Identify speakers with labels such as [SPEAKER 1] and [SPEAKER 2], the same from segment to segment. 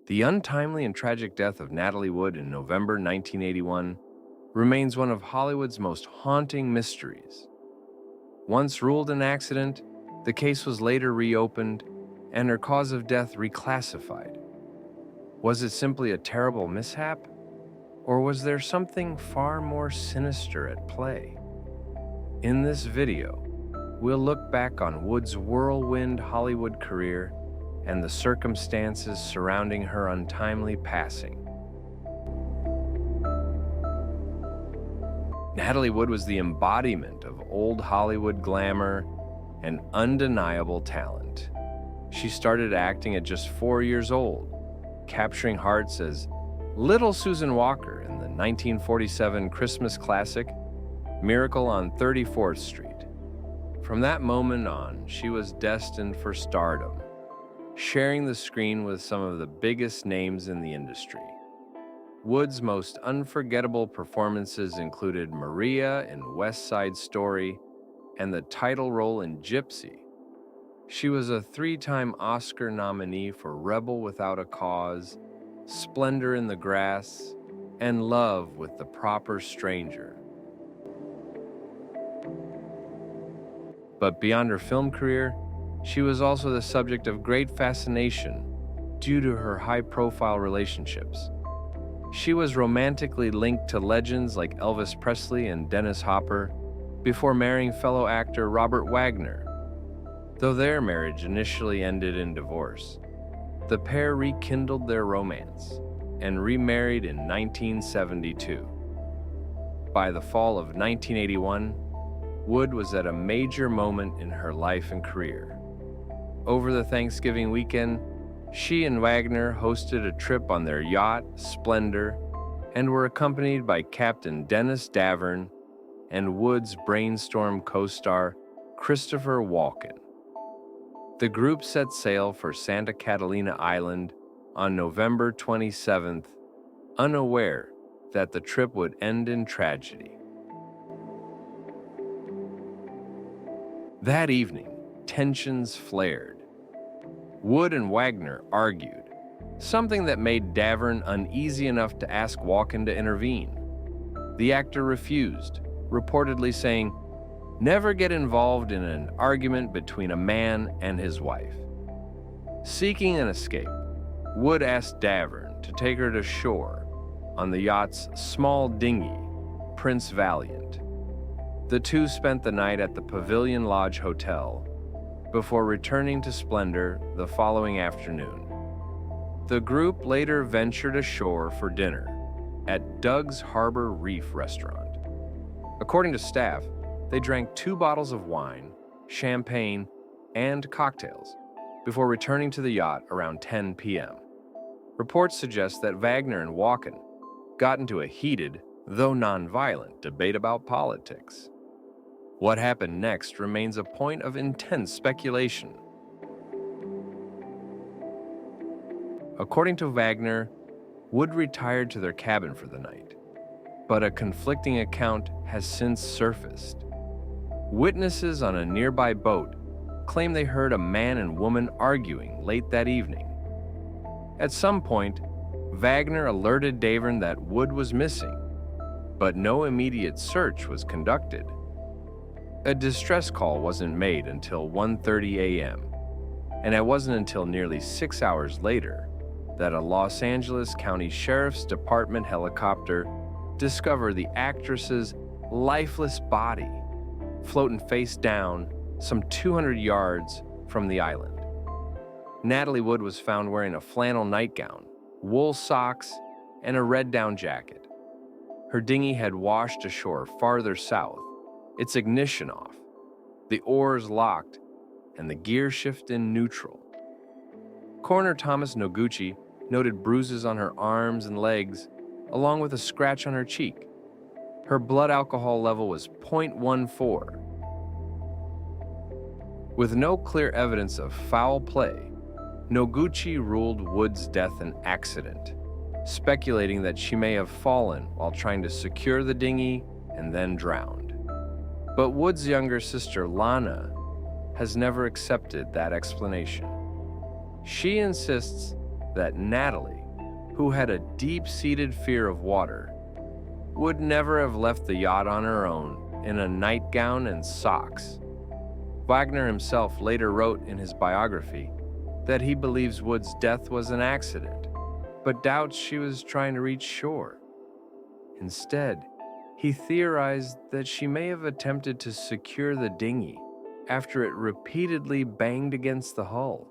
[SPEAKER 1] The untimely and tragic death of Natalie Wood in November 1981 remains one of Hollywood's most haunting mysteries. Once ruled an accident, the case was later reopened and her cause of death reclassified. Was it simply a terrible mishap? Or was there something far more sinister at play? In this video, we'll look back on Wood's whirlwind Hollywood career and the circumstances surrounding her untimely passing. Natalie Wood was the embodiment of old Hollywood glamour and undeniable talent. She started acting at just 4 years old, capturing hearts as Little Susan Walker in the 1947 Christmas classic, Miracle on 34th Street. From that moment on, she was destined for stardom, sharing the screen with some of the biggest names in the industry. Wood's most unforgettable performances included Maria in West Side Story and the title role in Gypsy. She was a 3-time Oscar nominee for Rebel Without a Cause, Splendor in the Grass, and Love with the Proper Stranger. But beyond her film career, she was also the subject of great fascination due to her high-profile relationships. She was romantically linked to legends like Elvis Presley and Dennis Hopper before marrying fellow actor Robert Wagner. Though their marriage initially ended in divorce, the pair rekindled their romance and remarried in 1972. By the fall of 1981, Wood was at a major moment in her life and career. Over the Thanksgiving weekend, she and Wagner hosted a trip on their yacht, Splendor, and were accompanied by Captain Dennis Davern and Wood's Brainstorm co-star Christopher Walken. The group set sail for Santa Catalina Island on November 27th, unaware that the trip would end in tragedy. That evening, tensions flared. Wood and Wagner argued, something that made Davern uneasy enough to ask Walken to intervene. The actor refused, reportedly saying, "Never get involved in an argument between a man and his wife." Seeking an escape, Wood asked Davern to take her to shore on the yacht's small dinghy, Prince Valiant. The two spent the night at the Pavilion Lodge Hotel before returning to Splendor the following afternoon. The group later ventured ashore for dinner at Doug's Harbor Reef restaurant. According to staff, they drank 2 bottles of wine, champagne, and cocktails before returning to the yacht around 10 p.m. Reports suggest that Wagner and Walken got into a heated, though non-violent, debate about politics. What happened next remains a point of intense speculation. According to Wagner, Wood retired to their cabin for the night, but a conflicting account has since surfaced. Witnesses on a nearby boat claim they heard a man and woman arguing late that evening. At some point, Wagner alerted Davern that Wood was missing, but no immediate search was conducted. A distress call wasn't made until 1:30 a.m., and it wasn't until nearly 6 hours later that a Los Angeles County Sheriff's Department helicopter discovered the actress's lifeless body floating face down some 200 yards from the island. Natalie Wood was found wearing a flannel nightgown, wool socks, and a red down jacket. Her dinghy had washed ashore farther south, its ignition off, the oars locked, and the gear shift in neutral. Coroner Thomas Noguchi noted bruises on her arms and legs, along with a scratch on her cheek. Her blood alcohol level was 0.14. With no clear evidence of foul play, Noguchi ruled Wood's death an accident, speculating that she may have fallen while trying to secure the dinghy and then drowned. But Wood's younger sister, Lana, has never accepted that explanation. She insists that Natalie, who had a deep-seated fear of water, would never have left the yacht on her own in a nightgown and socks. Wagner himself later wrote in his biography that he believes Wood's death was an accident, but doubts she was trying to reach shore. Instead, he theorized that she may have attempted to secure the dinghy after it repeatedly banged against the hull,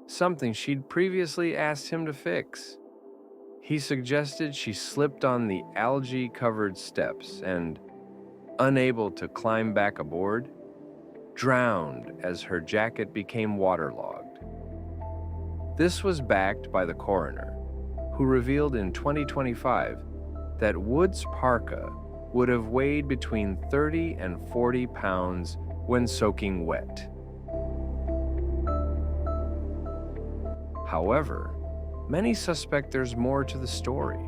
[SPEAKER 1] something she'd previously asked him to fix. He suggested she slipped on the algae-covered steps and, unable to climb back aboard, drowned as her jacket became waterlogged. This was backed by the coroner, who revealed in 2025 that Wood's parka would have weighed between 30 and 40 pounds when soaking wet. However, many suspect there's more to the story.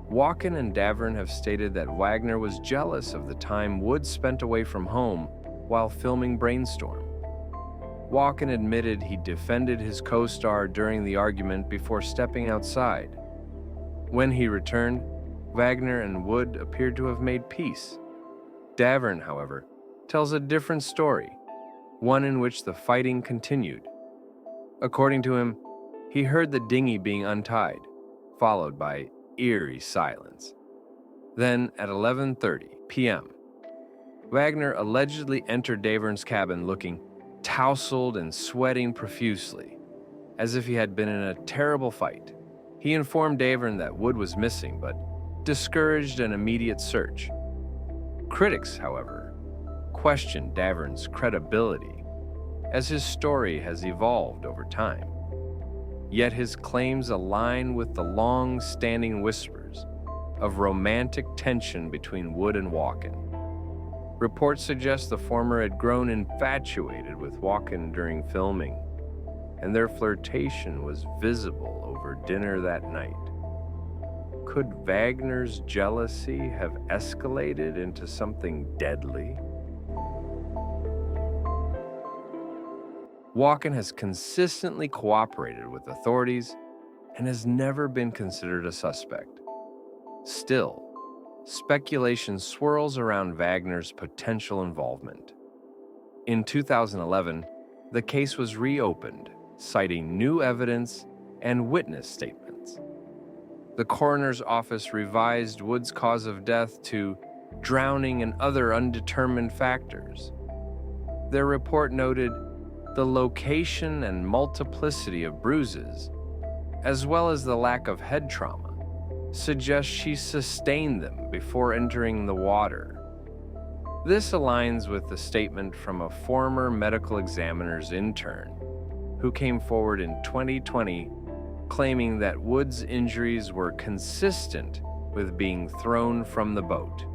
[SPEAKER 1] Walken and Davern have stated that Wagner was jealous of the time Wood spent away from home while filming Brainstorm. Walken admitted he defended his co-star during the argument before stepping outside. When he returned, Wagner and Wood appeared to have made peace. Davern, however, tells a different story, one in which the fighting continued. According to him, he heard the dinghy being untied, followed by eerie silence. Then, at 11:30 p.m., Wagner allegedly entered Davern's cabin looking tousled and sweating profusely, as if he had been in a terrible fight. He informed Davern that Wood was missing, but discouraged an immediate search. Critics, however, questioned Davern's credibility, as his story has evolved over time. Yet his claims align with the long-standing whispers of romantic tension between Wood and Walken. Reports suggest the former had grown infatuated with Walken during filming, and their flirtation was visible over dinner that night. Could Wagner's jealousy have escalated into something deadly? Walken has consistently cooperated with authorities and has never been considered a suspect. Still, speculation swirls around Wagner's potential involvement. In 2011, the case was reopened, citing new evidence and witness statements. The coroner's office revised Wood's cause of death to drowning and other undetermined factors. Their report noted the location and multiplicity of bruises, as well as the lack of head trauma, suggests she sustained them before entering the water. This aligns with the statement from a former medical examiner's intern, who came forward in 2020 claiming that Wood's injuries were consistent with being thrown from the boat.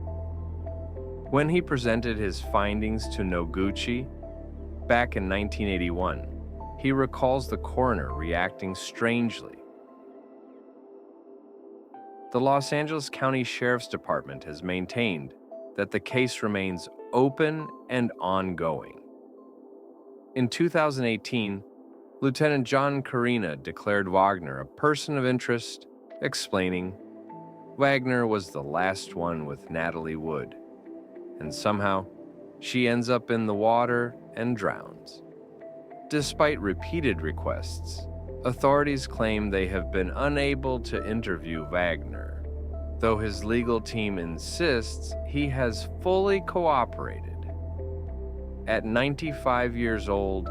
[SPEAKER 1] When he presented his findings to Noguchi back in 1981, he recalls the coroner reacting strangely. The Los Angeles County Sheriff's Department has maintained that the case remains open and ongoing. In 2018, Lieutenant John Carina declared Wagner a person of interest, explaining, "Wagner was the last one with Natalie Wood, and somehow she ends up in the water and drowns." Despite repeated requests, authorities claim they have been unable to interview Wagner, though his legal team insists he has fully cooperated. At 95 years old,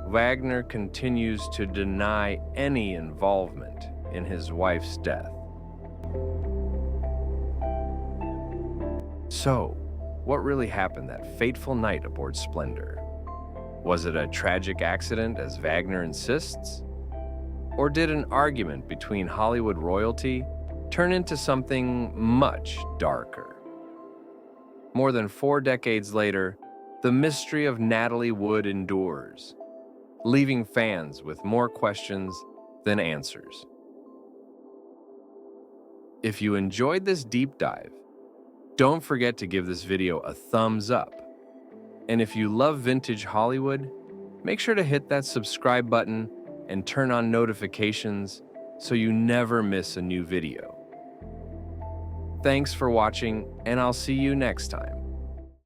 [SPEAKER 1] Wagner continues to deny any involvement in his wife's death. So, what really happened that fateful night aboard Splendor? Was it a tragic accident, as Wagner insists? Or did an argument between Hollywood royalty turn into something much darker? More than 4 decades later, the mystery of Natalie Wood endures, leaving fans with more questions than answers. If you enjoyed this deep dive, don't forget to give this video a thumbs up. And if you love vintage Hollywood, make sure to hit that subscribe button and turn on notifications so you never miss a new video. Thanks for watching, and I'll see you next time.